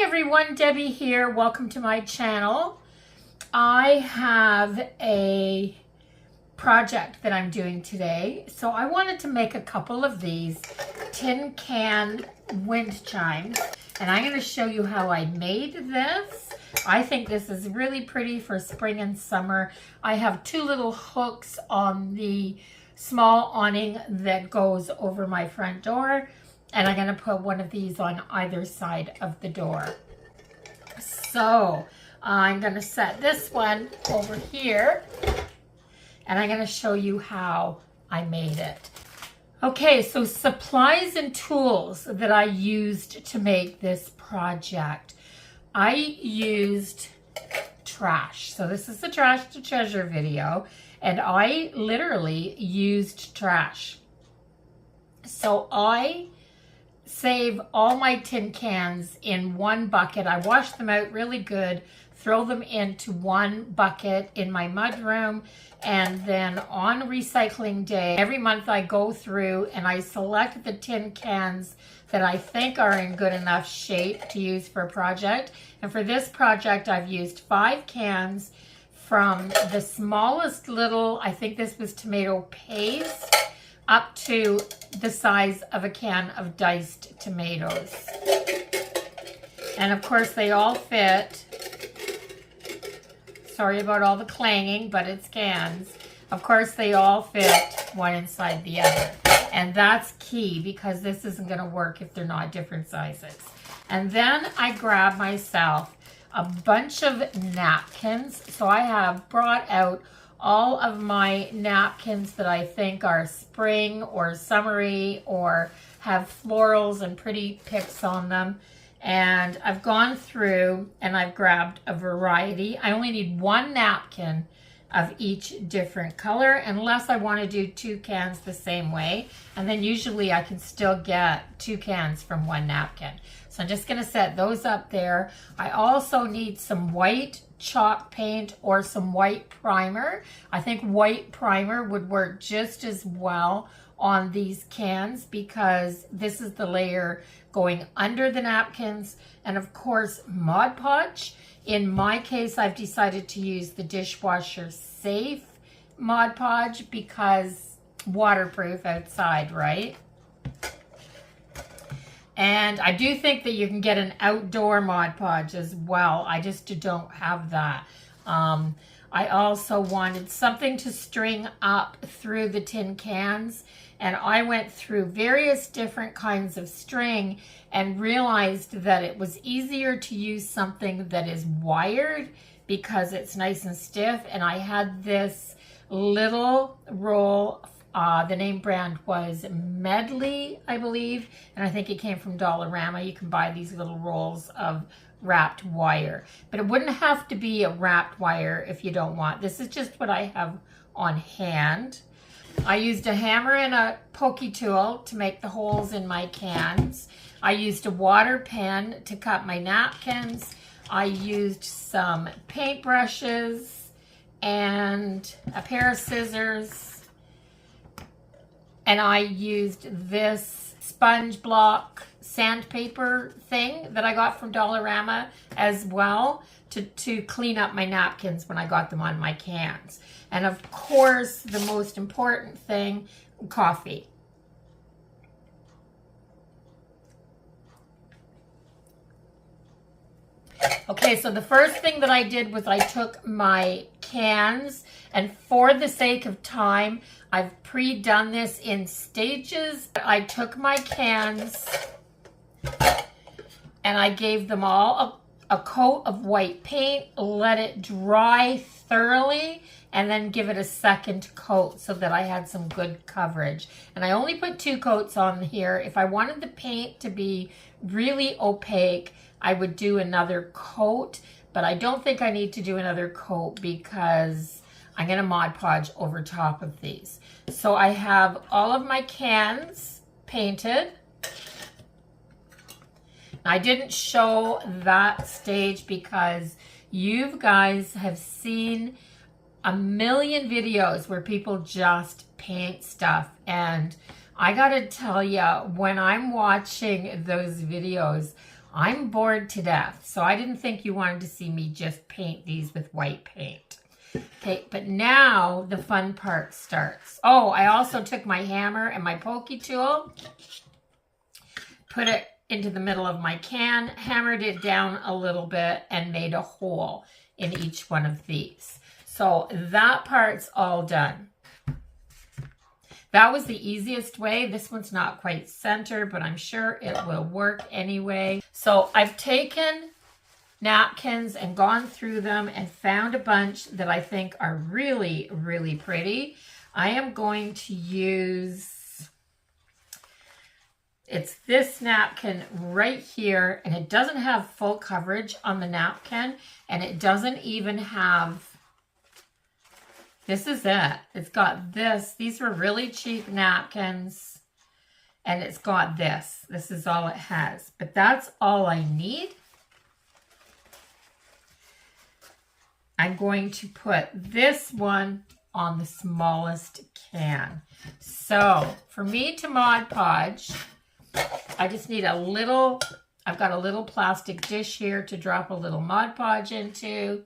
Hi everyone, Debbie here. Welcome to my channel. I have a project that I'm doing today. So I wanted to make a couple of these tin can wind chimes, and I'm going to show you how I made this. I think this is really pretty for spring and summer. I have two little hooks on the small awning that goes over my front door, and I'm going to put one of these on either side of the door. So I'm going to set this one over here, and I'm going to show you how I made it. Okay, so supplies and tools that I used to make this project. I used trash. So this is the trash to treasure video, and I literally used trash. So I save all my tin cans in one bucket. I wash them out really good, throw them into one bucket in my mudroom, and then on recycling day, every month I go through and I select the tin cans that I think are in good enough shape to use for a project. And for this project, I've used 5 cans from the smallest little, I think this was tomato paste, up to the size of a can of diced tomatoes. And of course they all fit. Sorry about all the clanging, but it's cans. Of course they all fit one inside the other. And that's key because this isn't gonna work if they're not different sizes. And then I grab myself a bunch of napkins. So I have brought out all of my napkins that I think are spring or summery or have florals and pretty picks on them. And I've gone through and I've grabbed a variety. I only need 1 napkin of each different color unless I want to do 2 cans the same way. And then usually I can still get 2 cans from 1 napkin. So I'm just going to set those up there. I also need some white chalk paint or some white primer. I think white primer would work just as well on these cans because this is the layer going under the napkins. And of course, Mod Podge. In my case, I've decided to use the dishwasher safe Mod Podge because waterproof outside, right? And I do think that you can get an outdoor Mod Podge as well. I just don't have that. I also wanted something to string up through the tin cans. And I went through various different kinds of string and realized that it was easier to use something that is wired because it's nice and stiff. And I had this little roll. The name brand was Medley, I believe, and I think it came from Dollarama. You can buy these little rolls of wrapped wire, but it wouldn't have to be a wrapped wire if you don't want. This is just what I have on hand. I used a hammer and a pokey tool to make the holes in my cans. I used a water pen to cut my napkins. I used some paintbrushes and a pair of scissors. And I used this sponge block sandpaper thing that I got from Dollarama as well to clean up my napkins when I got them on my cans. And of course, the most important thing, coffee. Okay, so the first thing that I did was I took my cans, and for the sake of time, I've pre-done this in stages. I took my cans and I gave them all a coat of white paint, let it dry thoroughly, and then give it a second coat so that I had some good coverage. And I only put 2 coats on here. If I wanted the paint to be really opaque, I would do another coat, but I don't think I need to do another coat because I'm going to Mod Podge over top of these. So I have all of my cans painted. I didn't show that stage because you guys have seen a million videos where people just paint stuff, and I gotta tell you, when I'm watching those videos, I'm bored to death, so I didn't think you wanted to see me just paint these with white paint. Okay, but now the fun part starts. Oh, I also took my hammer and my pokey tool, put it into the middle of my can, hammered it down a little bit, and made a hole in each one of these. So that part's all done. That was the easiest way. This one's not quite center, but I'm sure it will work anyway. So I've taken napkins and gone through them and found a bunch that I think are really, really pretty. I am going to use, it's this napkin right here, and it doesn't have full coverage on the napkin, and it doesn't even have, this is it. It's got this. These were really cheap napkins, and it's got this. This is all it has, but that's all I need. I'm going to put this one on the smallest can. So for me to Mod Podge, I just need a little, I've got a little plastic dish here to drop a little Mod Podge into.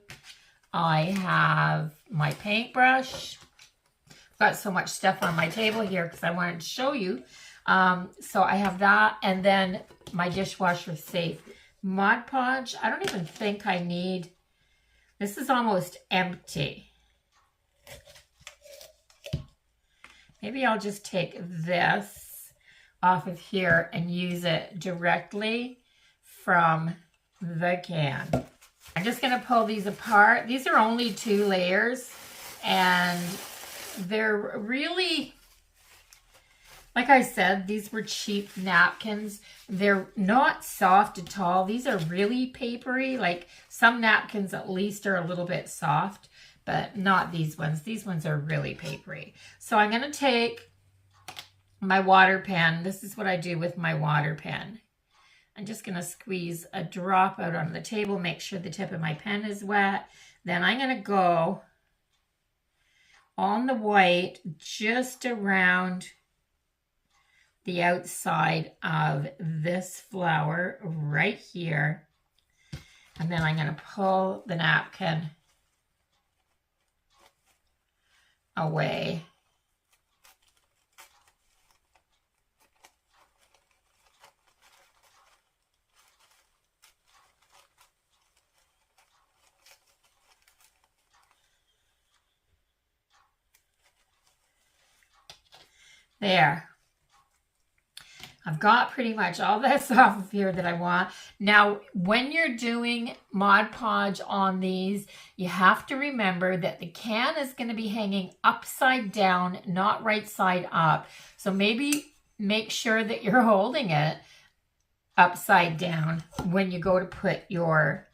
I have my paintbrush. I've got so much stuff on my table here because I wanted to show you. So I have that, and then my dishwasher safe Mod Podge. I don't even think I need, this is almost empty. Maybe I'll just take this off of here and use it directly from the can. I'm just going to pull these apart. These are only 2 layers, and they're really, like I said, these were cheap napkins. They're not soft at all. These are really papery. Like some napkins at least are a little bit soft, but not these ones. These ones are really papery. So I'm going to take my water pen. This is what I do with my water pen. I'm just going to squeeze a drop out on the table, make sure the tip of my pen is wet. Then I'm going to go on the white just around the outside of this flower right here. And then I'm going to pull the napkin away. There. I've got pretty much all this off of here that I want. Now, when you're doing Mod Podge on these, you have to remember that the can is going to be hanging upside down, not right side up. So maybe make sure that you're holding it upside down when you go to put your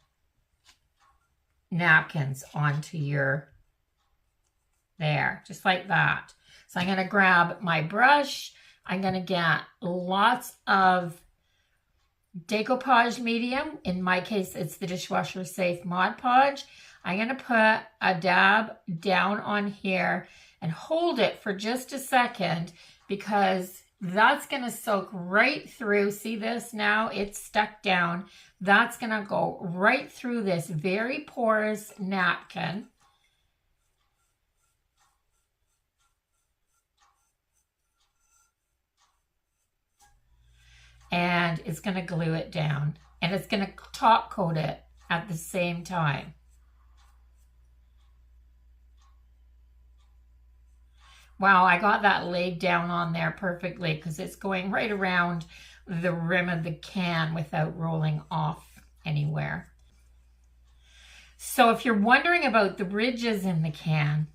napkins onto your, there, just like that. So I'm going to grab my brush. I'm going to get lots of decoupage medium. In my case, it's the Dishwasher Safe Mod Podge. I'm going to put a dab down on here and hold it for just a second because that's going to soak right through. See this now? It's stuck down. That's going to go right through this very porous napkin. And it's going to glue it down, and it's going to top coat it at the same time. Wow, I got that laid down on there perfectly because it's going right around the rim of the can without rolling off anywhere. So if you're wondering about the ridges in the can,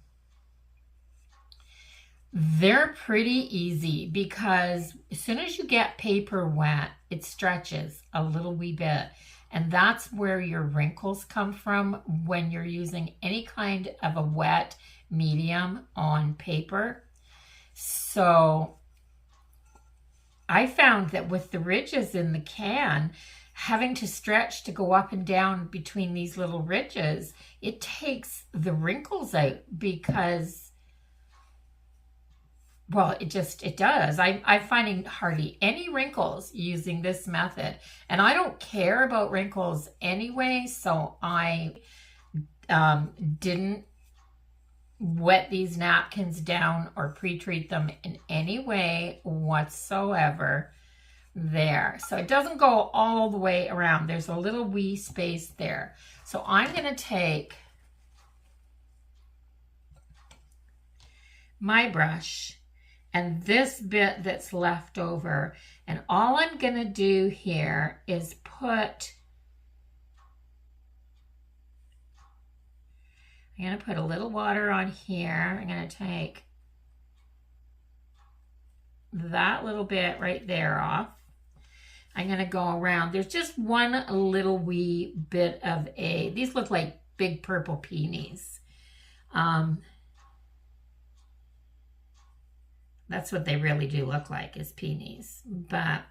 they're pretty easy because as soon as you get paper wet, it stretches a little wee bit. And that's where your wrinkles come from when you're using any kind of a wet medium on paper. So I found that with the ridges in the can, having to stretch to go up and down between these little ridges, it takes the wrinkles out because Well, it does. I'm finding hardly any wrinkles using this method. And I don't care about wrinkles anyway, so I didn't wet these napkins down or pre-treat them in any way whatsoever there. So it doesn't go all the way around. There's a little wee space there. So I'm going to take my brush and this bit that's left over, and all I'm going to do here is put, I'm going to put a little water on here. I'm going to take that little bit right there off. I'm going to go around. There's just one little wee bit of these look like big purple peonies. That's what they really do look like, is peonies. But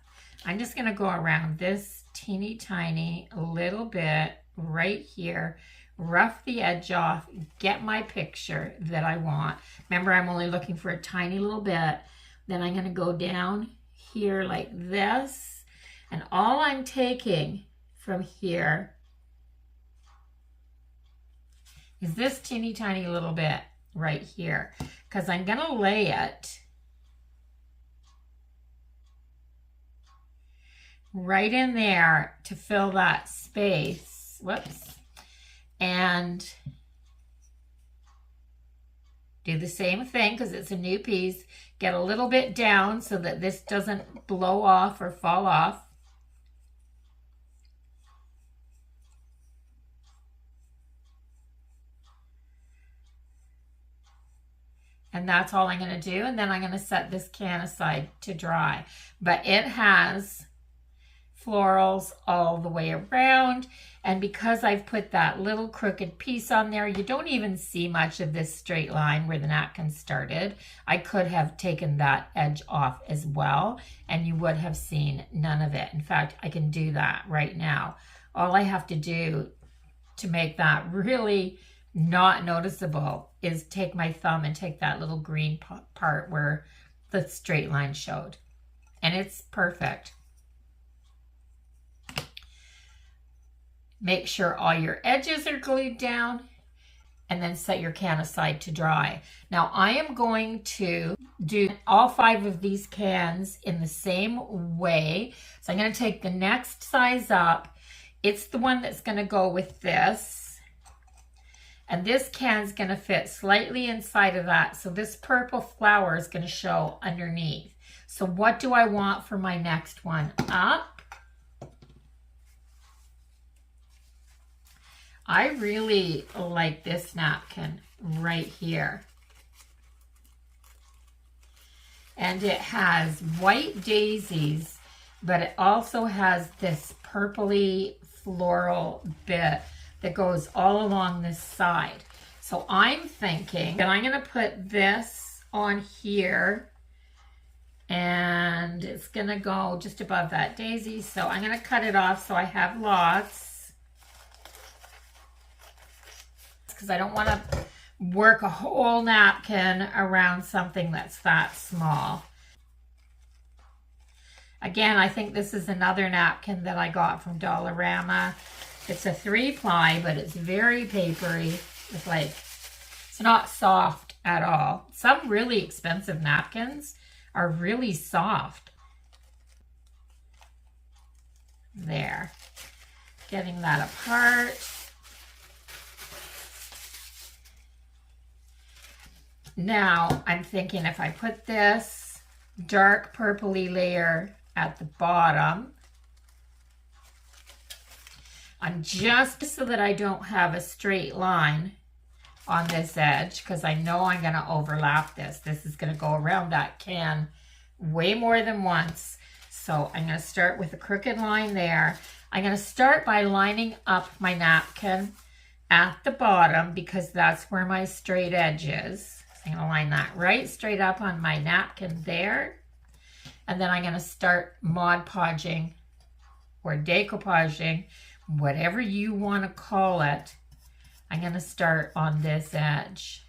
I'm just going to go around this teeny tiny little bit right here, rough the edge off, get my picture that I want. Remember, I'm only looking for a tiny little bit. Then I'm going to go down here like this. And all I'm taking from here is this teeny tiny little bit right here, because I'm going to lay it right in there to fill that space. Whoops. And do the same thing because it's a new piece. Get a little bit down so that this doesn't blow off or fall off. And that's all I'm going to do. And then I'm going to set this can aside to dry. But it has florals all the way around, and because I've put that little crooked piece on there, you don't even see much of this straight line where the napkin started. I could have taken that edge off as well, and you would have seen none of it. In fact, I can do that right now. All I have to do to make that really not noticeable is take my thumb and take that little green part where the straight line showed, and it's perfect. Make sure all your edges are glued down, and then set your can aside to dry. Now I am going to do all 5 of these cans in the same way. So I'm going to take the next size up. It's the one that's going to go with this. And this can is going to fit slightly inside of that. So this purple flower is going to show underneath. So what do I want for my next one? Up. I really like this napkin right here. And it has white daisies, but it also has this purpley floral bit that goes all along this side. So I'm thinking that I'm going to put this on here, and it's going to go just above that daisy. So I'm going to cut it off so I have lots, because I don't want to work a whole napkin around something that's that small. Again, I think this is another napkin that I got from Dollarama. It's a 3-ply, but it's very papery. It's like, it's not soft at all. Some really expensive napkins are really soft. There. Getting that apart. Now, I'm thinking if I put this dark purpley layer at the bottom, I'm just so that I don't have a straight line on this edge, because I know I'm going to overlap this. This is going to go around that can way more than once. So I'm going to start with a crooked line there. I'm going to start by lining up my napkin at the bottom, because that's where my straight edge is. I'm going to line that right straight up on my napkin there. And then I'm going to start Mod Podging or decoupaging, whatever you want to call it. I'm going to start on this edge.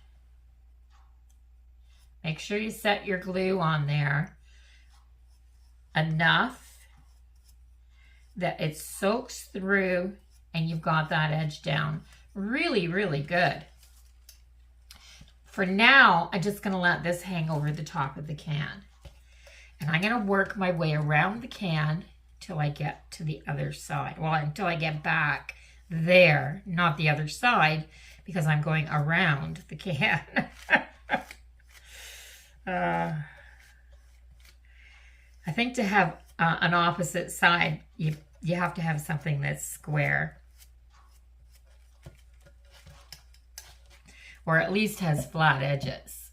Make sure you set your glue on there enough that it soaks through and you've got that edge down really, really good. For now, I'm just going to let this hang over the top of the can. And I'm going to work my way around the can till I get to the other side. Well, until I get back there, not the other side, because I'm going around the can. I think to have an opposite side, you have to have something that's square. Or at least has flat edges.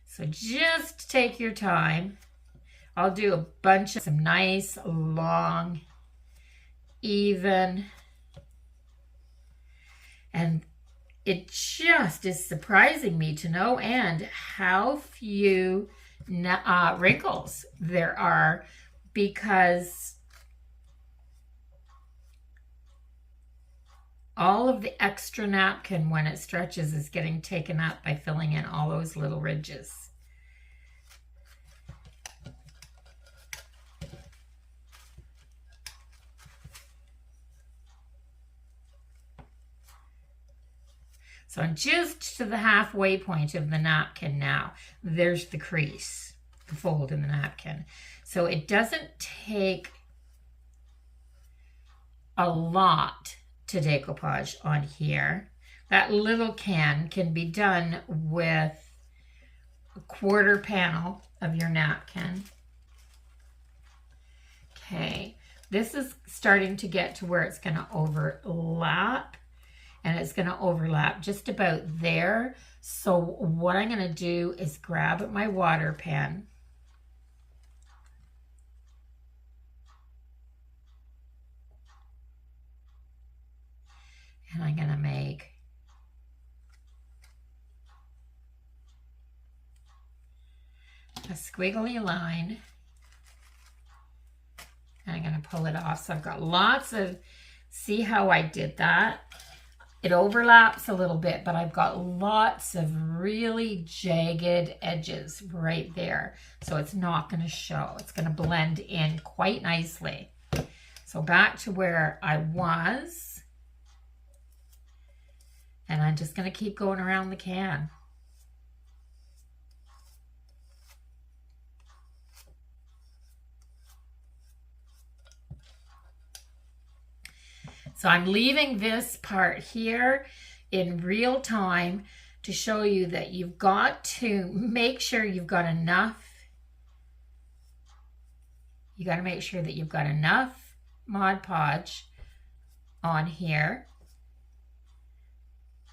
So just take your time. I'll do a bunch of some nice, long, even. And it just is surprising me to no end how few wrinkles there are, because all of the extra napkin when it stretches is getting taken up by filling in all those little ridges. So I'm just to the halfway point of the napkin now. There's the crease, the fold in the napkin. So it doesn't take a lot to decoupage on here. That little can be done with a quarter panel of your napkin. Okay, this is starting to get to where it's going to overlap. And it's going to overlap just about there. So what I'm going to do is grab my water pen. And I'm going to make a squiggly line. And I'm going to pull it off. So I've got lots of, see how I did that? It overlaps a little bit, but I've got lots of really jagged edges right there. So it's not going to show. It's going to blend in quite nicely. So back to where I was. And I'm just going to keep going around the can. So I'm leaving this part here in real time to show you that you've got to make sure you've got enough. You got to make sure that you've got enough Mod Podge on here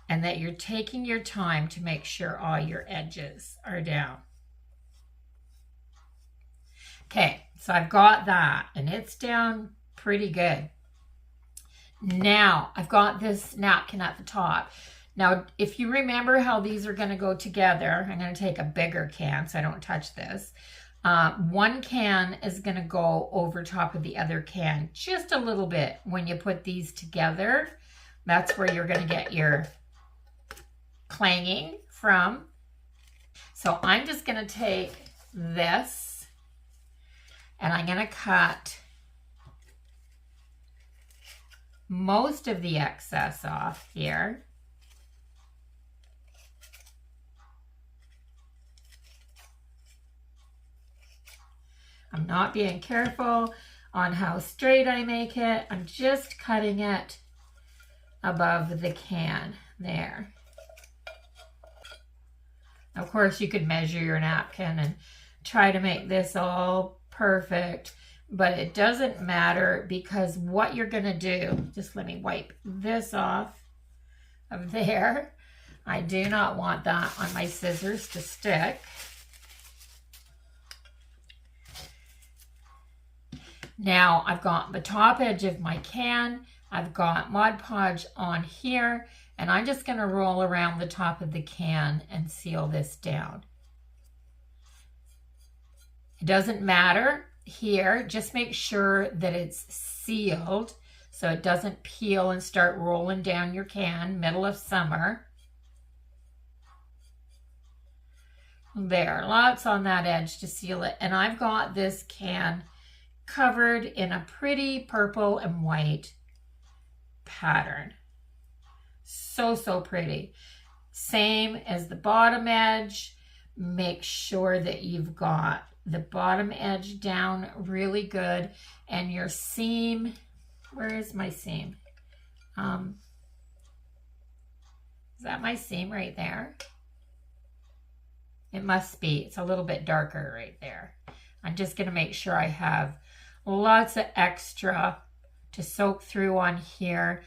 and that you're taking your time to make sure all your edges are down. Okay, so I've got that and it's down pretty good. Now, I've got this napkin at the top. Now, if you remember how these are going to go together, I'm going to take a bigger can so I don't touch this. One can is going to go over top of the other can just a little bit when you put these together. That's where you're going to get your clanging from. So I'm just going to take this and I'm going to cut most of the excess off here. I'm not being careful on how straight I make it. I'm just cutting it above the can there. Of course, you could measure your napkin and try to make this all perfect, but it doesn't matter because what you're going to do, just let me wipe this off of there. I do not want that on my scissors to stick. Now I've got the top edge of my can. I've got Mod Podge on here, and I'm just going to roll around the top of the can and seal this down. It doesn't matter here, just make sure that it's sealed so it doesn't peel and start rolling down your can, middle of summer. There, lots on that edge to seal it. And I've got this can covered in a pretty purple and white pattern. So, so pretty. Same as the bottom edge. Make sure that you've got the bottom edge down really good, and your seam, where is my seam? Is that my seam right there? It must be. It's a little bit darker right there. I'm just going to make sure I have lots of extra to soak through on here,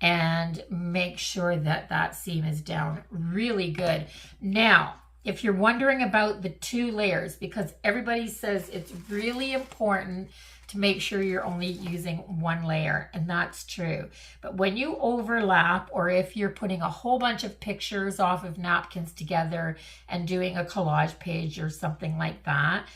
and make sure that that seam is down really good. Now, if you're wondering about the 2 layers, because everybody says it's really important to make sure you're only using 1 layer, and that's true. But when you overlap, or if you're putting a whole bunch of pictures off of napkins together and doing a collage page or something like that,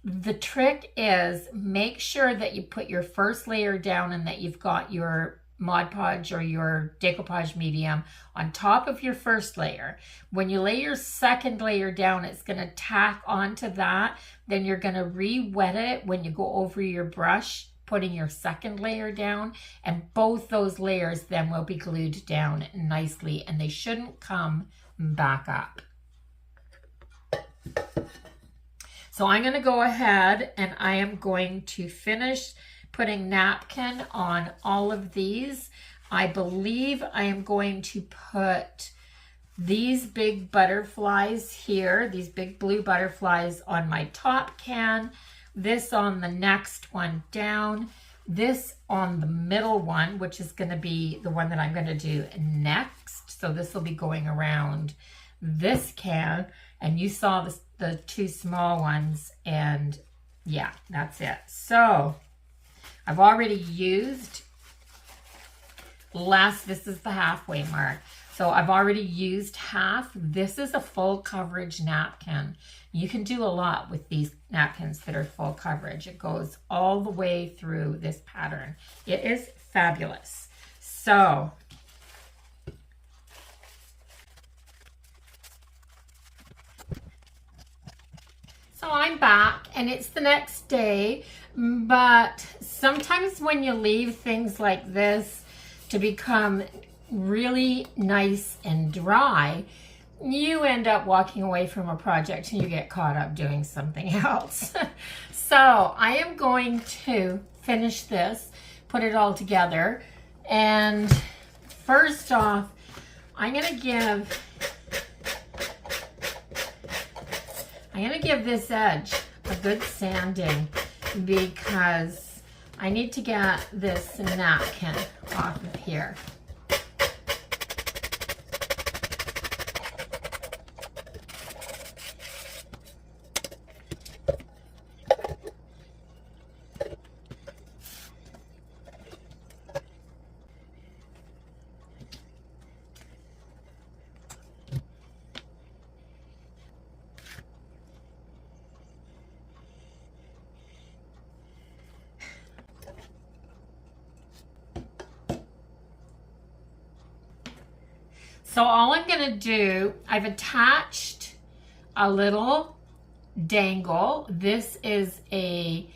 the trick is make sure that you put your first layer down and that you've got your Mod Podge or your decoupage medium on top of your first layer. When you lay your second layer down, it's going to tack onto that. Then you're going to re-wet it when you go over your brush, putting your second layer down, and both those layers then will be glued down nicely, and they shouldn't come back up. So I'm going to go ahead and I am going to finish putting napkin on all of these. I believe I am going to put these big butterflies here, these big blue butterflies on my top can, this on the next one down, this on the middle one, which is going to be the one that I'm going to do next. So this will be going around this can, and you saw the 2 small ones, and yeah, that's it. So I've already used this is the halfway mark. So I've already used half. This is a full coverage napkin. You can do a lot with these napkins that are full coverage. It goes all the way through this pattern. It is fabulous. So I'm back and it's the next day, but sometimes when you leave things like this to become really nice and dry, you end up walking away from a project and you get caught up doing something else. So I am going to finish this, put it all together, and first off, I'm going to give this edge a good sanding, because I need to get this napkin off of here. So all I'm going to do, I've attached a little dangle. This is a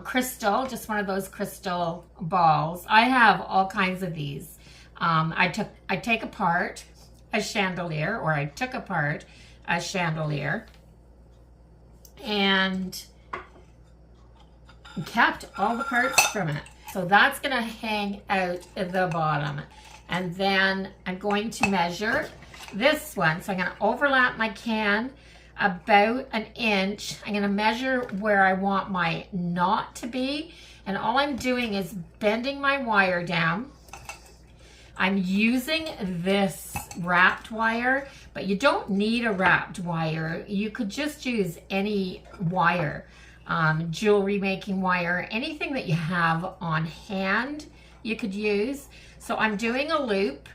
crystal, just one of those crystal balls. I have all kinds of these. I take apart a chandelier, or I took apart a chandelier and kept all the parts from it. So that's going to hang out at the bottom. And then I'm going to measure this one. So I'm going to overlap my can about 1 inch. I'm going to measure where I want my knot to be. And all I'm doing is bending my wire down. I'm using this wrapped wire, but you don't need a wrapped wire. You could just use any wire, jewelry making wire, anything that you have on hand you could use. So I'm doing a loop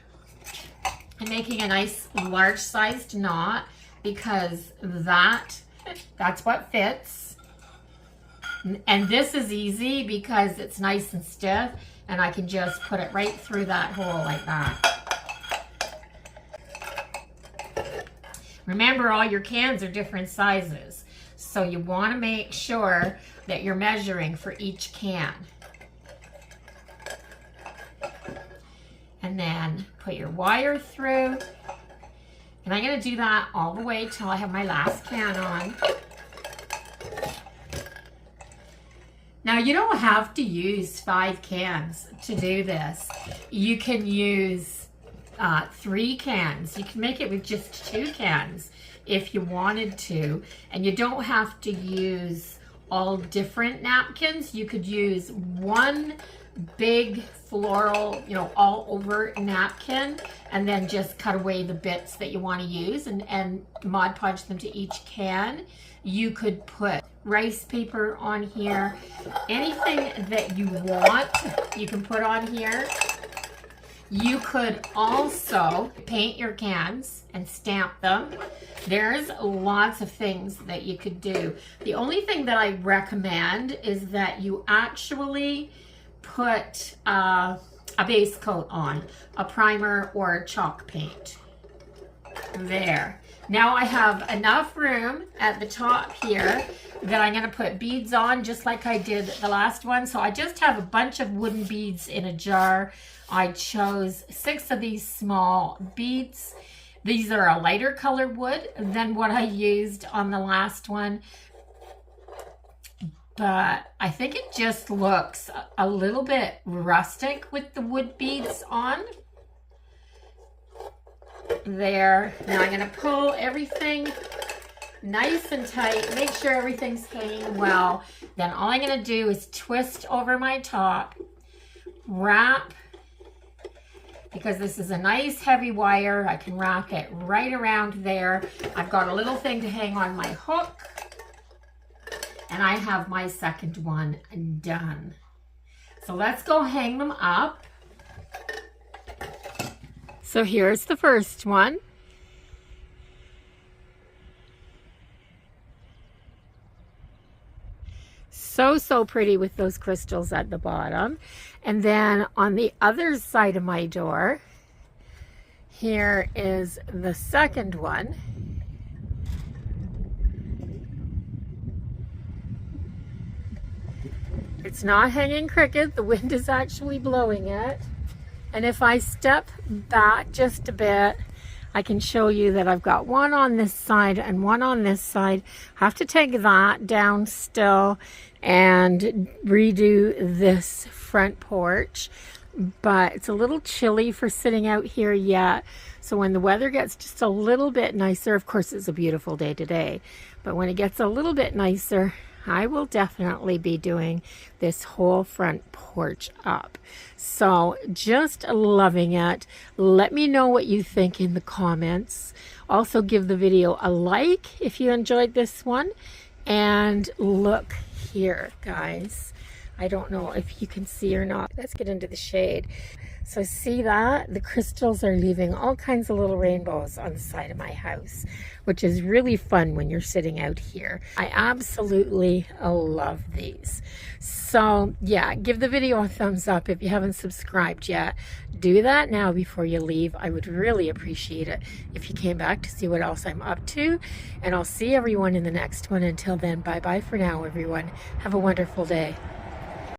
and making a nice large sized knot, because that's what fits. And this is easy because it's nice and stiff, and I can just put it right through that hole like that. Remember, all your cans are different sizes, so you want to make sure that you're measuring for each can. And then put your wire through. And I'm going to do that all the way till I have my last can on. Now, you don't have to use 5 cans to do this. You can use 3 cans. You can make it with just 2 cans if you wanted to. And you don't have to use all different napkins. You could use one big floral, all over napkin, and then just cut away the bits that you want to use and Mod Podge them to each can. You could put rice paper on here. Anything that you want, you can put on here. You could also paint your cans and stamp them. There's lots of things that you could do. The only thing that I recommend is that you actually put a base coat on, a primer or a chalk paint. There. Now I have enough room at the top here that I'm going to put beads on just like I did the last one. So I just have a bunch of wooden beads in a jar. I chose 6 of these small beads. These are a lighter colored wood than what I used on the last one. But I think it just looks a little bit rustic with the wood beads on. There. Now I'm going to pull everything nice and tight. Make sure everything's hanging well. Then all I'm going to do is twist over my top, wrap, because this is a nice heavy wire. I can wrap it right around there. I've got a little thing to hang on my hook. And I have my second one done. So let's go hang them up. So here's the first one. So pretty with those crystals at the bottom. And then on the other side of my door, here is the second one. It's not hanging crooked. The wind is actually blowing it. And if I step back just a bit, I can show you that I've got one on this side and one on this side. I have to take that down still and redo this front porch. But it's a little chilly for sitting out here yet. So when the weather gets just a little bit nicer, of course it's a beautiful day today, but when it gets a little bit nicer, I will definitely be doing this whole front porch up. So just loving it. Let me know what you think in the comments. Also give the video a like if you enjoyed this one. And look here, guys. I don't know if you can see or not. Let's get into the shade. So see that? The crystals are leaving all kinds of little rainbows on the side of my house, which is really fun when you're sitting out here. I absolutely love these. So yeah, give the video a thumbs up if you haven't subscribed yet. Do that now before you leave. I would really appreciate it if you came back to see what else I'm up to. And I'll see everyone in the next one. Until then, bye-bye for now, everyone. Have a wonderful day.